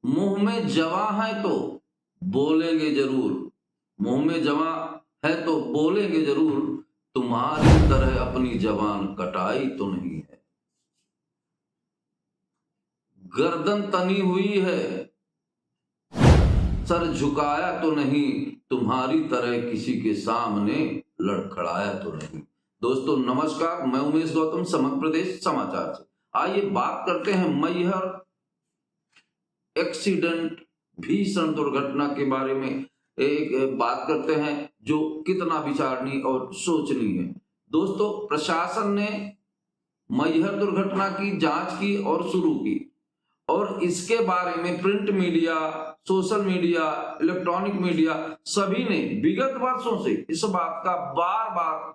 मुंह में जवा है तो बोलेंगे जरूर, मुंह में जवा है तो बोलेंगे जरूर, तुम्हारी तरह अपनी जबान कटाई तो नहीं है। गर्दन तनी हुई है, सर झुकाया तो नहीं, तुम्हारी तरह किसी के सामने लड़खड़ाया तो नहीं। दोस्तों नमस्कार, मैं उमेश गौतम, समग्र प्रदेश समाचार से। आइए बात करते हैं मैहर एक्सीडेंट, भीषण दुर्घटना के बारे में। एक बात करते हैं जो कितना विचारणीय और सोचनीय है। दोस्तों प्रशासन ने मैहर दुर्घटना की जांच की और शुरू की, और इसके बारे में print media, social media, electronic media सभी ने विगत वर्षों से इस बात का बार बार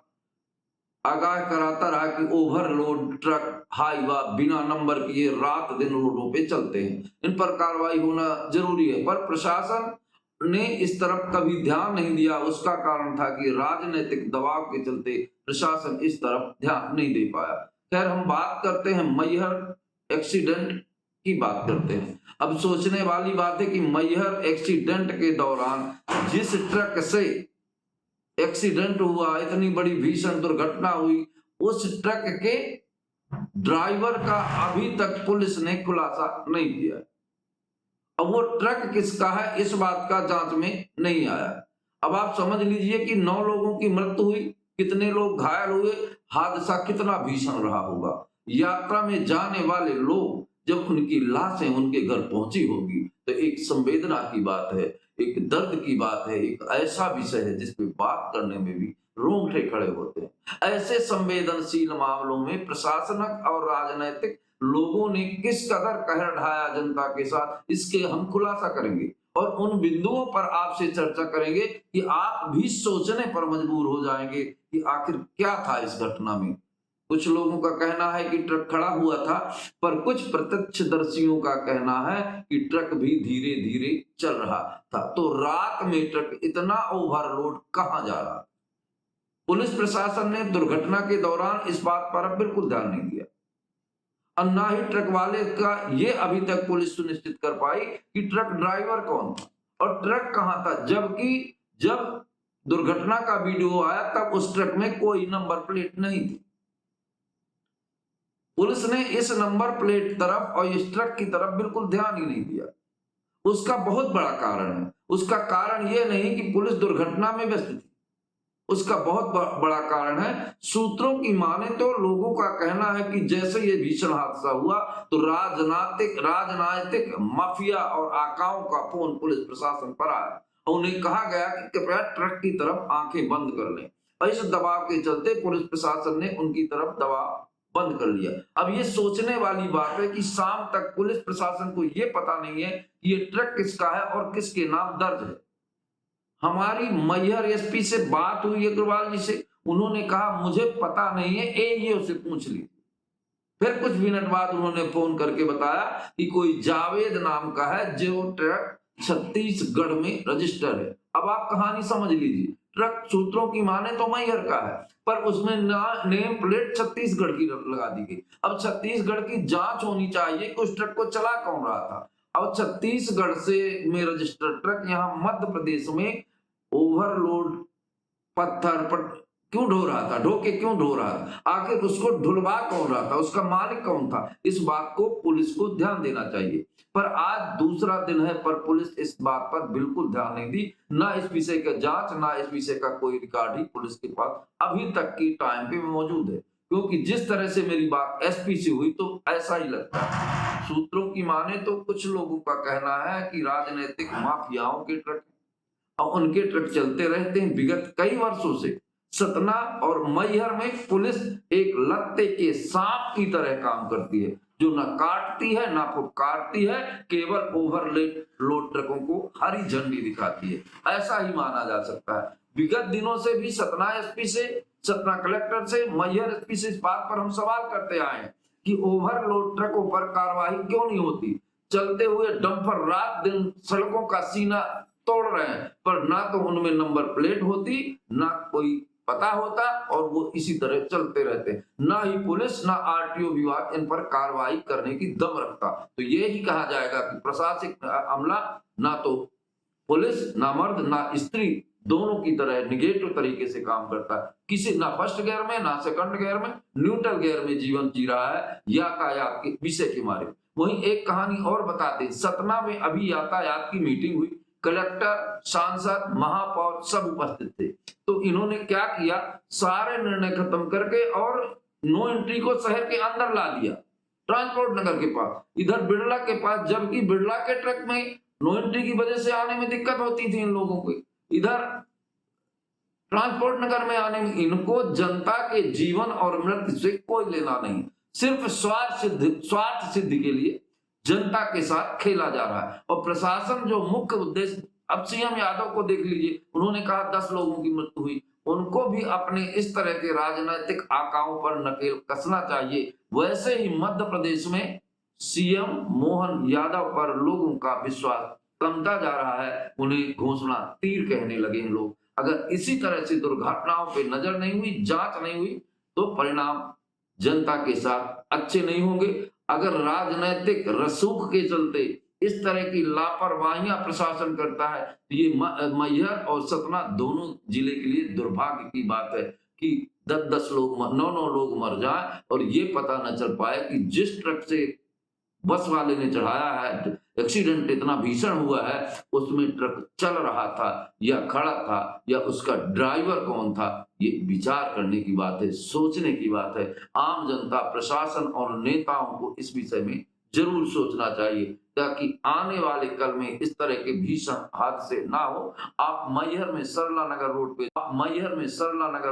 आगाह कराता रहा कि ओवरलोड ट्रक हाईवा बिना नंबर किए रात दिन रोडों पे चलते हैं, इन पर कार्रवाई होना जरूरी है। पर प्रशासन ने इस तरफ कभी ध्यान नहीं दिया। उसका कारण था कि राजनीतिक दबाव के चलते प्रशासन इस तरफ ध्यान नहीं दे पाया। खैर, हम बात करते हैं मैहर एक्सीडेंट की बात करते हैं। अब सोचने वाली बात है कि मैहर एक्सीडेंट के दौरान जिस ट्रक से एक्सीडेंट हुआ, इतनी बड़ी भीषण दुर्घटना हुई, उस ट्रक के ड्राइवर का अभी तक पुलिस ने खुलासा नहीं किया। अब वो ट्रक किसका है इस बात का जांच में नहीं आया। अब आप समझ लीजिए कि 9 लोगों की मृत्यु हुई, कितने लोग घायल हुए, हादसा कितना भीषण रहा होगा। यात्रा में जाने वाले लोग जब उनकी लाशें उनके घर पहुंची होगी तो एक संवेदना की बात है, एक दर्द की बात है, एक ऐसा विषय है जिसपे बात करने में भी रोंगटे खड़े होते हैं। ऐसे संवेदनशील मामलों में प्रशासनिक और राजनीतिक लोगों ने किस कदर कहर ढाया जनता के साथ, इसके हम खुलासा करेंगे और उन बिंदुओं पर आपसे चर्चा करेंगे कि आप भी सोचने पर मजबूर हो जाएंगे कि आखिर क्या था इस घटना में। कुछ लोगों का कहना है कि ट्रक खड़ा हुआ था, पर कुछ प्रत्यक्षदर्शियों का कहना है कि ट्रक भी धीरे धीरे चल रहा था। तो रात में ट्रक इतना ओवरलोड कहां जा रहा? पुलिस प्रशासन ने दुर्घटना के दौरान इस बात पर बिल्कुल ध्यान नहीं दिया, और ना ही ट्रक वाले का ये अभी तक पुलिस सुनिश्चित कर पाई कि ट्रक ड्राइवर कौन था और ट्रक कहां था। जबकि जब दुर्घटना का वीडियो आया तब उस ट्रक में कोई नंबर प्लेट नहीं थी। पुलिस ने इस नंबर प्लेट तरफ और इस ट्रक की तरफ बिल्कुल ध्यान ही नहीं दिया। उसका बहुत बड़ा कारण है। उसका कारण यह नहीं कि पुलिस दुर्घटना में व्यस्त थी, उसका बहुत बड़ा कारण है, सूत्रों की माने तो लोगों का कहना है कि जैसे ये भीषण हादसा हुआ तो राजनीतिक माफिया और आकाओं का फोन पुलिस प्रशासन पर आया और उन्हें कहा गया कि कृपया ट्रक की तरफ आंखें बंद कर लें, और इस दबाव के चलते पुलिस प्रशासन ने उनकी तरफ दबाव बंद कर लिया। अब ये सोचने वाली बात है कि शाम तक पुलिस प्रशासन को ये पता नहीं है कि ये ट्रक किसका है और किसके नाम दर्ज है। हमारी मैहर एसपी से बात हुई अग्रवाल जी से, उन्होंने कहा मुझे पता नहीं है, एईओ से पूछ ली। फिर कुछ मिनट बाद उन्होंने फोन करके बताया कि कोई जावेद नाम का है जो ट्रक छत्तीसगढ़ में रजिस्टर है। अब आप कहानी समझ लीजिए, ट्रक सूत्रों की माने तो मैहर का है, पर उसमें नेम प्लेट छत्तीसगढ़ की लगा दी गई। अब छत्तीसगढ़ की जांच होनी चाहिए कि उस ट्रक को चला कौन रहा था। अब छत्तीसगढ़ से में रजिस्टर्ड ट्रक यहाँ मध्य प्रदेश में ओवरलोड पत्थर पर क्यों ढो रहा था, ढो के क्यों ढो रहा था, आखिर उसको ढुलवा कौन रहा था, उसका मालिक कौन था, इस बात को पुलिस को ध्यान देना चाहिए। पर आज दूसरा दिन है पर पुलिस इस बात पर बिल्कुल ध्यान नहीं दी। ना इस विषय का जांच, ना इस विषय का कोई रिकॉर्ड ही पुलिस के पास अभी तक की टाइम पे मौजूद है। क्योंकि जिस तरह से मेरी बात एसपी से हुई तो ऐसा ही लगता है। सूत्रों की माने तो कुछ लोगों का कहना है कि राजनीतिक माफियाओं के ट्रक और उनके ट्रक चलते रहते हैं विगत कई वर्षों से। सतना और मैहर में पुलिस एक लत्ते के सांप की तरह काम करती है, जो न काटती है ना फुफकारती है, केवल ओवरलोड ट्रकों को हरी झंडी दिखाती है, ऐसा ही माना जा सकता है। विगत दिनों से भी सतना एसपी से, सतना कलेक्टर से, मैहर एसपी से इस बात पर हम सवाल करते आए हैं कि ओवरलोड ट्रकों पर कार्रवाई क्यों नहीं होती। चलते हुए डंपर रात दिन सड़कों का सीना तोड़ रहे हैं, पर ना तो उनमें नंबर प्लेट होती, ना कोई पता होता और वो इसी तरह चलते रहते। ना ही पुलिस ना आरटीओ विभाग इन पर कार्रवाई करने की दम रखता। तो ये ही कहा जाएगा कि प्रशासनिक अमला ना तो पुलिस ना मर्द ना स्त्री दोनों की तरह निगेटिव तरीके से काम करता है। किसी ना फर्स्ट गियर में ना सेकंड गियर में, न्यूट्रल गियर में जीवन जी रहा है यातायात के विषय के मारे। वहीं एक कहानी और बता दें, सतना में अभी यातायात की मीटिंग हुई, कलेक्टर, सांसद, महापौर सब उपस्थित थे। तो इन्होंने क्या किया, सारे निर्णय खत्म करके और नो एंट्री को शहर के अंदर ला दिया, ट्रांसपोर्ट नगर के पास, इधर बिरला के पास, जबकि बिरला के ट्रक में नो एंट्री की वजह से आने में दिक्कत होती थी इन लोगों को, इधर ट्रांसपोर्ट नगर में आने में इनको जनता के जीवन और मृत्यु से कोई लेना नहीं, सिर्फ स्वार्थ सिद्धि के लिए जनता के साथ खेला जा रहा है। और प्रशासन जो मुख्य उद्देश्य, अब सीएम यादव को देख लीजिए, उन्होंने कहा 10 लोगों की मृत्यु हुई, उनको भी अपने इस तरह के राजनीतिक आकाओं पर नकेल कसना चाहिए। वैसे ही मध्य प्रदेश में सीएम मोहन यादव पर लोगों का विश्वास कमता जा रहा है, उन्हें घोषणा तीर कहने लगे हैं लोग। अगर इसी तरह से दुर्घटनाओं पे नजर नहीं हुई, जांच नहीं हुई, तो परिणाम जनता के साथ अच्छे नहीं होंगे। अगर राजनीतिक रसूख के चलते इस तरह की लापरवाहियां प्रशासन करता है तो ये मैहर और सतना दोनों जिले के लिए दुर्भाग्य की बात है कि 10-10 लोग 9-9 लोग मर जाए और ये पता न चल पाए कि जिस ट्रक से बस वाले ने चढ़ाया है, एक्सीडेंट इतना भीषण हुआ है, उसमें ट्रक चल रहा था या खड़ा था या उसका ड्राइवर कौन था, ये विचार करने की बात है, सोचने की बात है। आम जनता, प्रशासन और नेताओं को इस विषय में जरूर सोचना चाहिए ताकि आने वाले कल में इस तरह के भीषण हादसे ना हो। आप मैहर में सरला नगर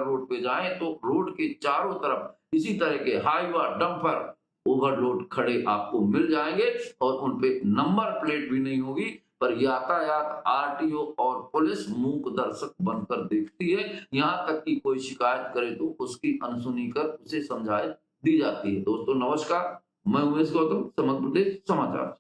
रोड पे जाएं तो रोड के चारों तरफ इसी तरह के हाईवा, डंपर, ओवरलोड खड़े आपको मिल जाएंगे और उनपे नंबर प्लेट भी नहीं होगी, पर यातायात आरटीओ और पुलिस मूक दर्शक बनकर देखती है। यहाँ तक कि कोई शिकायत करे तो उसकी अनसुनी कर उसे समझाई दी जाती है। दोस्तों नमस्कार, मैं उमेश गौतम, समग्र प्रदेश समाचार।